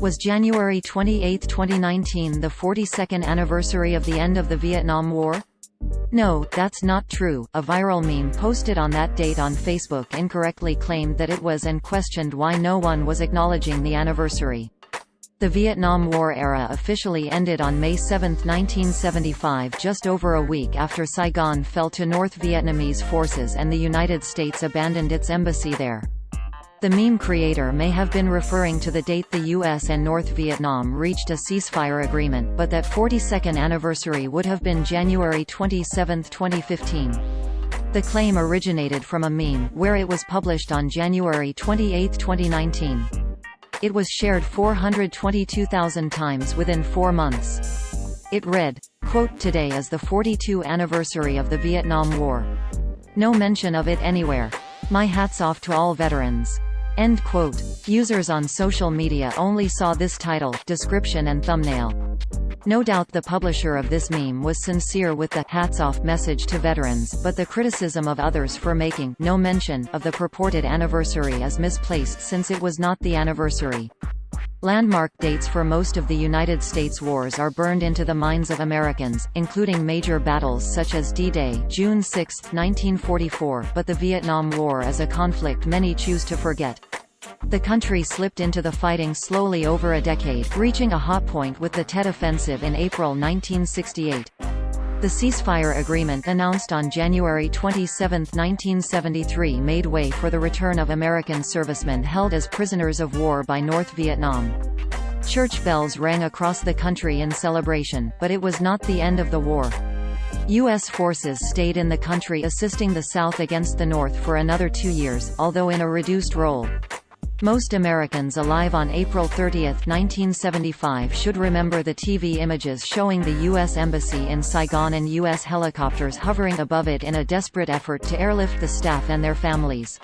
Was January 28, 2019 the 42nd anniversary of the end of the Vietnam War? No, that's not true. A viral meme posted on that date on Facebook incorrectly claimed that it was and questioned why no one was acknowledging the anniversary. The Vietnam War era officially ended on May 7, 1975, just over a week after Saigon fell to North Vietnamese forces and the United States abandoned its embassy there. The meme creator may have been referring to the date the US and North Vietnam reached a ceasefire agreement, but that 42nd anniversary would have been January 27, 2015. The claim originated from a meme, where it was published on January 28, 2019. It was shared 422,000 times within 4 months. It read, quote, "Today is the 42nd anniversary of the Vietnam War. No mention of it anywhere. My hats off to all veterans." End quote. Users on social media only saw this title, description and thumbnail. No doubt the publisher of this meme was sincere with the "hats off" message to veterans, but the criticism of others for making no mention of the purported anniversary is misplaced since it was not the anniversary. Landmark dates for most of the United States wars are burned into the minds of Americans, including major battles such as D-Day, June 6, 1944, but the Vietnam War is a conflict many choose to forget. The country slipped into the fighting slowly over a decade, reaching a hot point with the Tet Offensive in April 1968. The ceasefire agreement announced on January 27, 1973 made way for the return of American servicemen held as prisoners of war by North Vietnam. Church bells rang across the country in celebration, but it was not the end of the war. U.S. forces stayed in the country assisting the South against the North for another 2 years, although in a reduced role. Most Americans alive on April 30, 1975 should remember the TV images showing the U.S. Embassy in Saigon and U.S. helicopters hovering above it in a desperate effort to airlift the staff and their families.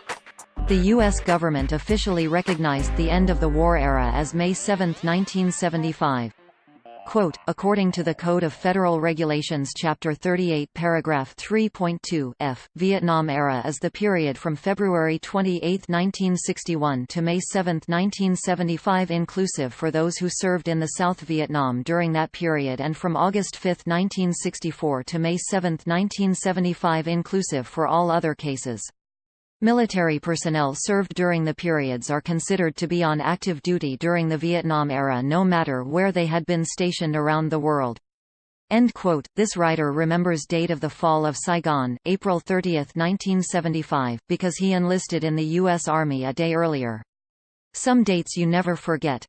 The U.S. government officially recognized the end of the war era as May 7, 1975. Quote, according to the Code of Federal Regulations Chapter 38 Paragraph 3.2 f, Vietnam era is the period from February 28, 1961 to May 7, 1975 inclusive for those who served in the South Vietnam during that period and from August 5, 1964 to May 7, 1975 inclusive for all other cases. Military personnel served during the periods are considered to be on active duty during the Vietnam era no matter where they had been stationed around the world. End quote. This writer remembers date of the fall of Saigon, April 30, 1975, because he enlisted in the U.S. Army a day earlier. Some dates you never forget.